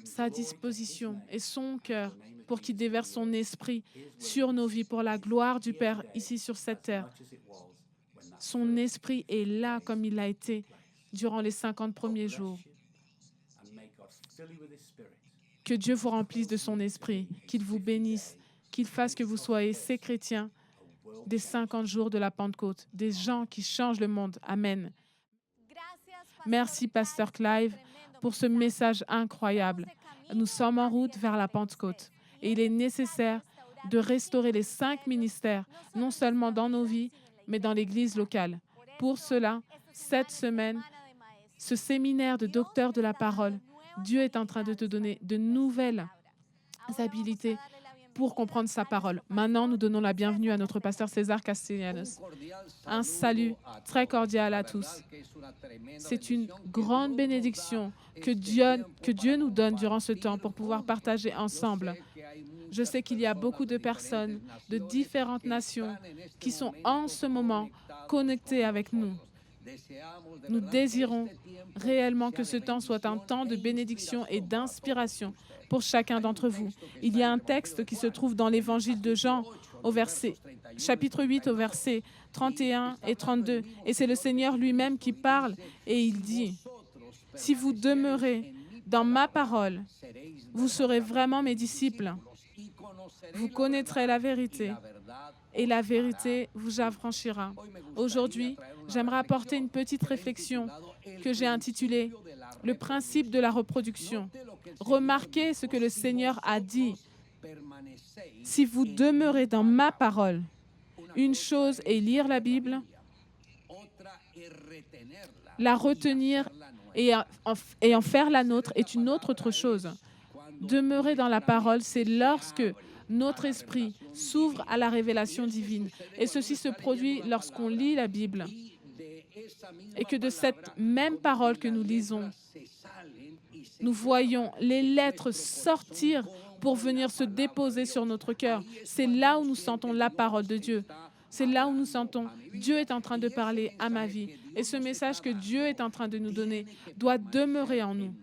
sa disposition et son cœur pour qu'il déverse son esprit sur nos vies pour la gloire du Père ici sur cette terre. Son esprit est là comme il l'a été durant les 50 premiers jours. Que Dieu vous remplisse de son esprit, qu'il vous bénisse, qu'il fasse que vous soyez ces chrétiens des 50 jours de la Pentecôte, des gens qui changent le monde. Amen. Merci, Pasteur Clive, pour ce message incroyable. Nous sommes en route vers la Pentecôte et il est nécessaire de restaurer les 5 ministères, non seulement dans nos vies, mais dans l'Église locale. Pour cela, cette semaine, ce séminaire de docteurs de la parole, Dieu est en train de te donner de nouvelles habilités pour comprendre sa parole. Maintenant, nous donnons la bienvenue à notre pasteur César Castellanos. Un salut très cordial à tous. C'est une grande bénédiction que Dieu nous donne durant ce temps pour pouvoir partager ensemble. Je sais qu'il y a beaucoup de personnes de différentes nations qui sont en ce moment connectées avec nous. Nous désirons réellement que ce temps soit un temps de bénédiction et d'inspiration pour chacun d'entre vous. Il y a un texte qui se trouve dans l'Évangile de Jean, chapitre 8, au verset 31 et 32. Et c'est le Seigneur lui-même qui parle et il dit, « Si vous demeurez dans ma parole, vous serez vraiment mes disciples. Vous connaîtrez la vérité et la vérité vous affranchira. » Aujourd'hui, j'aimerais apporter une petite réflexion que j'ai intitulée « Le principe de la reproduction ». Remarquez ce que le Seigneur a dit. « Si vous demeurez dans ma parole », une chose est lire la Bible, la retenir et en faire la nôtre est une autre chose. Demeurer dans la parole, c'est lorsque notre esprit s'ouvre à la révélation divine. Et ceci se produit lorsqu'on lit la Bible. Et que de cette même parole que nous lisons, nous voyons les lettres sortir pour venir se déposer sur notre cœur. C'est là où nous sentons la parole de Dieu. C'est là où nous sentons Dieu est en train de parler à ma vie. Et ce message que Dieu est en train de nous donner doit demeurer en nous.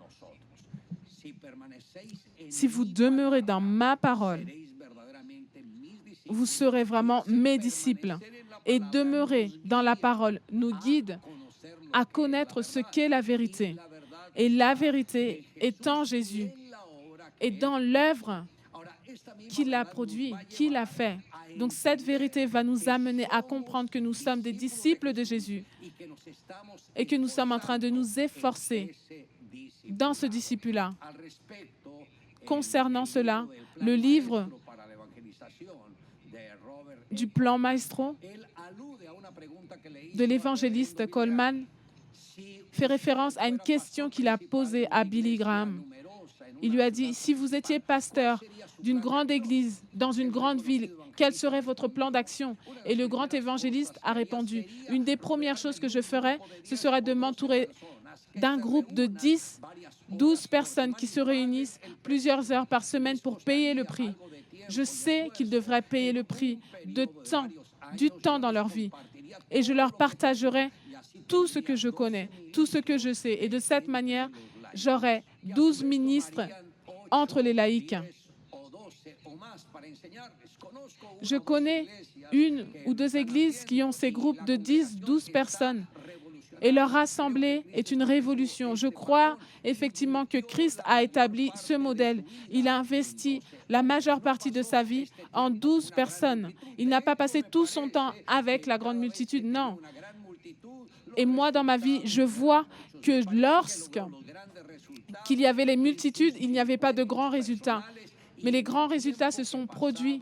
Si vous demeurez dans ma parole, vous serez vraiment mes disciples. Et demeurer dans la parole nous guide à connaître ce qu'est la vérité. Et la vérité est en Jésus et dans l'œuvre qu'il a produit, qu'il a fait. Donc cette vérité va nous amener à comprendre que nous sommes des disciples de Jésus et que nous sommes en train de nous efforcer dans ce disciple-là. Concernant cela, le livre du plan Maestro de l'évangéliste Coleman fait référence à une question qu'il a posée à Billy Graham. Il lui a dit, si vous étiez pasteur d'une grande église dans une grande ville, quel serait votre plan d'action? Et le grand évangéliste a répondu, une des premières choses que je ferais, ce serait de m'entourer d'un groupe de 10, 12 personnes qui se réunissent plusieurs heures par semaine pour payer le prix. Je sais qu'ils devraient payer le prix du temps dans leur vie. Et je leur partagerai tout ce que je connais, tout ce que je sais. Et de cette manière, j'aurai 12 ministres entre les laïcs. Je connais une ou deux églises qui ont ces groupes de 10, 12 personnes. Et leur assemblée est une révolution. Je crois effectivement que Christ a établi ce modèle. Il a investi la majeure partie de sa vie en 12 personnes. Il n'a pas passé tout son temps avec la grande multitude, non. Et moi, dans ma vie, je vois que lorsqu'il y avait les multitudes, il n'y avait pas de grands résultats. Mais les grands résultats se sont produits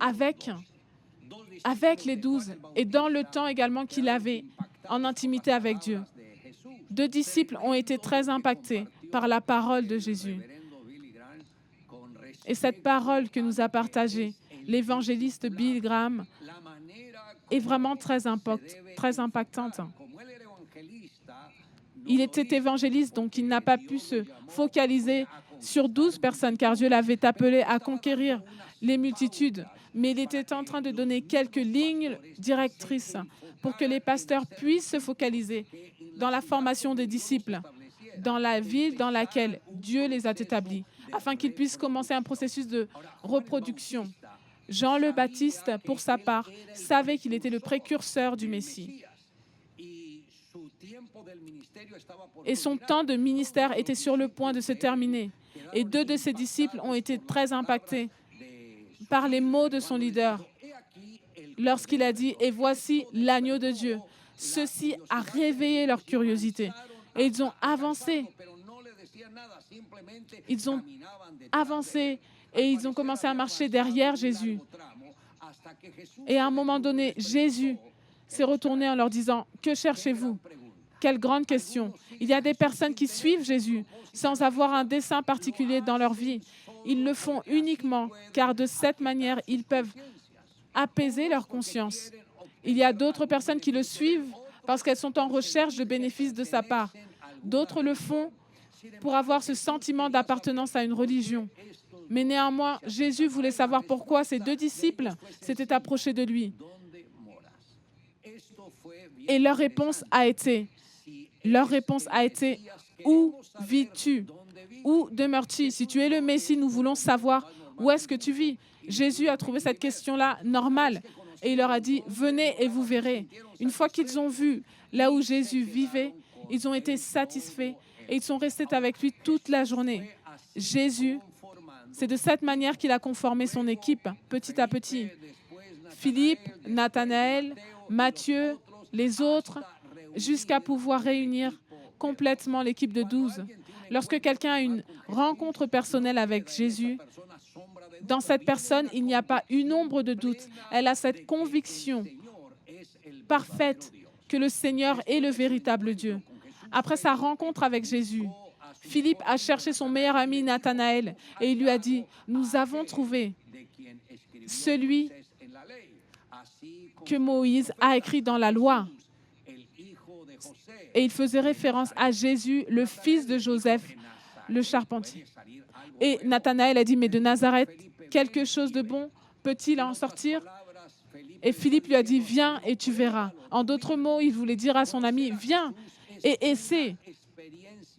avec les 12 et dans le temps également qu'il avait en intimité avec Dieu. 2 disciples ont été très impactés par la parole de Jésus. Et cette parole que nous a partagée l'évangéliste Billy Graham est vraiment très impactante. Il était évangéliste, donc il n'a pas pu se focaliser sur 12 personnes, car Dieu l'avait appelé à conquérir les multitudes. Mais il était en train de donner quelques lignes directrices pour que les pasteurs puissent se focaliser dans la formation des disciples, dans la ville dans laquelle Dieu les a établis, afin qu'ils puissent commencer un processus de reproduction. Jean le Baptiste, pour sa part, savait qu'il était le précurseur du Messie. Et son temps de ministère était sur le point de se terminer. Et 2 de ses disciples ont été très impactés par les mots de son leader lorsqu'il a dit « Et voici l'agneau de Dieu ». Ceci a réveillé leur curiosité. Et ils ont avancé. Ils ont avancé et ils ont commencé à marcher derrière Jésus. Et à un moment donné, Jésus s'est retourné en leur disant « Que cherchez-vous » Quelle grande question. Il y a des personnes qui suivent Jésus sans avoir un dessein particulier dans leur vie. Ils le font uniquement car de cette manière, ils peuvent apaiser leur conscience. Il y a d'autres personnes qui le suivent parce qu'elles sont en recherche de bénéfices de sa part. D'autres le font pour avoir ce sentiment d'appartenance à une religion. Mais néanmoins, Jésus voulait savoir pourquoi ces 2 disciples s'étaient approchés de lui. Et leur réponse a été, où vis-tu? Où demeures-tu? Si tu es le Messie, nous voulons savoir où est-ce que tu vis. Jésus a trouvé cette question-là normale et il leur a dit, venez et vous verrez. Une fois qu'ils ont vu là où Jésus vivait, ils ont été satisfaits et ils sont restés avec lui toute la journée. Jésus, c'est de cette manière qu'il a conformé son équipe, petit à petit. Philippe, Nathanaël, Matthieu, les autres, jusqu'à pouvoir réunir complètement l'équipe de 12. Lorsque quelqu'un a une rencontre personnelle avec Jésus, dans cette personne, il n'y a pas une ombre de doute. Elle a cette conviction parfaite que le Seigneur est le véritable Dieu. Après sa rencontre avec Jésus, Philippe a cherché son meilleur ami Nathanaël et il lui a dit, « Nous avons trouvé celui que Moïse a écrit dans la loi. » Et il faisait référence à Jésus, le fils de Joseph, le charpentier. Et Nathanaël a dit, « Mais de Nazareth, quelque chose de bon peut-il en sortir ?» Et Philippe lui a dit, « Viens et tu verras. » En d'autres mots, il voulait dire à son ami, « Viens et essaie.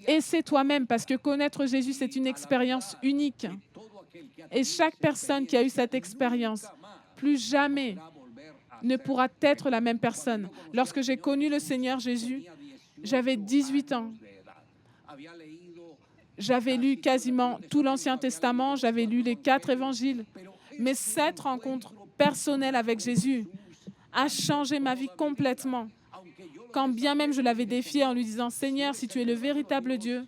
Essaie toi-même, parce que connaître Jésus, c'est une expérience unique. » Et chaque personne qui a eu cette expérience, plus jamais ne pourra être la même personne. Lorsque j'ai connu le Seigneur Jésus, j'avais 18 ans. J'avais lu quasiment tout l'Ancien Testament, j'avais lu les 4 évangiles. Mais cette rencontre personnelle avec Jésus a changé ma vie complètement. Quand bien même je l'avais défié en lui disant « Seigneur, si tu es le véritable Dieu,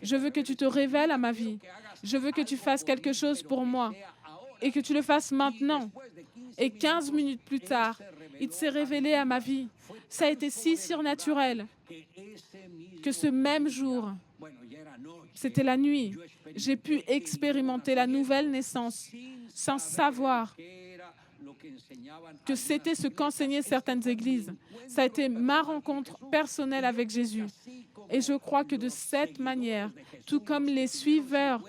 je veux que tu te révèles à ma vie. Je veux que tu fasses quelque chose pour moi et que tu le fasses maintenant. » Et 15 minutes plus tard, il s'est révélé à ma vie. Ça a été si surnaturel que ce même jour, c'était la nuit, j'ai pu expérimenter la nouvelle naissance sans savoir que c'était ce qu'enseignaient certaines églises. Ça a été ma rencontre personnelle avec Jésus. Et je crois que de cette manière, tout comme les suiveurs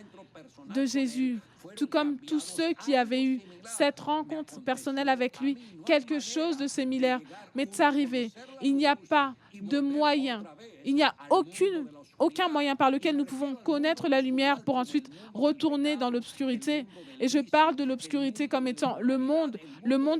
de Jésus, tout comme tous ceux qui avaient eu cette rencontre personnelle avec lui, quelque chose de similaire m'est arrivé. Il n'y a pas de moyen, il n'y a aucun moyen par lequel nous pouvons connaître la lumière pour ensuite retourner dans l'obscurité. Et je parle de l'obscurité comme étant le monde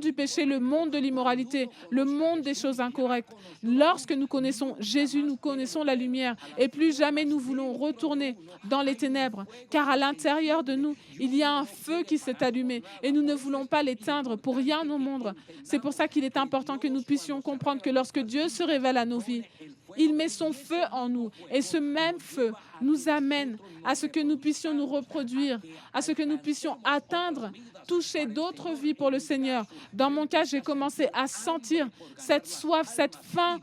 du péché, le monde de l'immoralité, le monde des choses incorrectes. Lorsque nous connaissons Jésus, nous connaissons la lumière. Et plus jamais nous voulons retourner dans les ténèbres, car à l'intérieur de nous, il y a un feu qui s'est allumé et nous ne voulons pas l'éteindre pour rien au monde. C'est pour ça qu'il est important que nous puissions comprendre que lorsque Dieu se révèle à nos vies, il met son feu en nous et ce même feu nous amène à ce que nous puissions nous reproduire, à ce que nous puissions atteindre, toucher d'autres vies pour le Seigneur. Dans mon cas, j'ai commencé à sentir cette soif, cette faim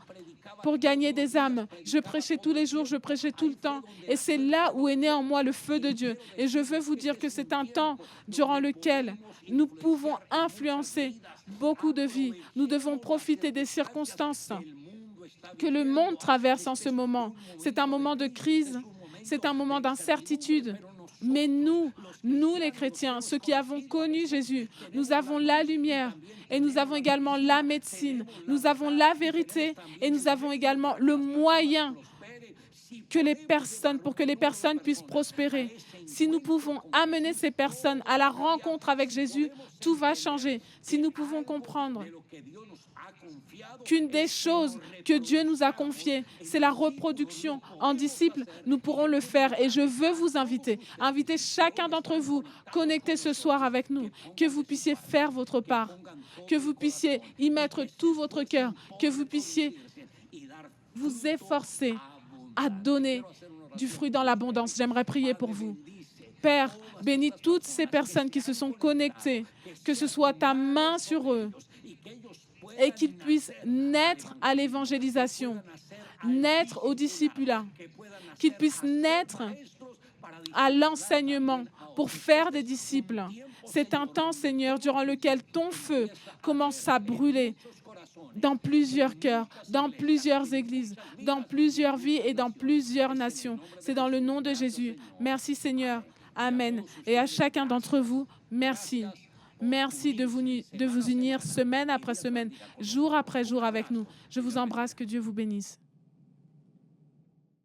pour gagner des âmes. Je prêchais tous les jours, je prêchais tout le temps. Et c'est là où est né en moi le feu de Dieu. Et je veux vous dire que c'est un temps durant lequel nous pouvons influencer beaucoup de vies. Nous devons profiter des circonstances que le monde traverse en ce moment. C'est un moment de crise, c'est un moment d'incertitude. Mais nous les chrétiens, ceux qui avons connu Jésus, nous avons la lumière et nous avons également la médecine, nous avons la vérité et nous avons également le moyen pour que les personnes puissent prospérer. Si nous pouvons amener ces personnes à la rencontre avec Jésus, tout va changer. Si nous pouvons comprendre qu'une des choses que Dieu nous a confiées, c'est la reproduction en disciples, nous pourrons le faire. Et je veux vous inviter chacun d'entre vous, connecté ce soir avec nous, que vous puissiez faire votre part, que vous puissiez y mettre tout votre cœur, que vous puissiez vous efforcer à donner du fruit dans l'abondance. J'aimerais prier pour vous. Père, bénis toutes ces personnes qui se sont connectées, que ce soit ta main sur eux, et qu'ils puissent naître à l'évangélisation, naître au discipulat, qu'ils puissent naître à l'enseignement pour faire des disciples. C'est un temps, Seigneur, durant lequel ton feu commence à brûler dans plusieurs cœurs, dans plusieurs églises, dans plusieurs vies et dans plusieurs nations. C'est dans le nom de Jésus. Merci, Seigneur. Amen. Et à chacun d'entre vous, merci. Merci de vous unir semaine après semaine, jour après jour avec nous. Je vous embrasse, que Dieu vous bénisse.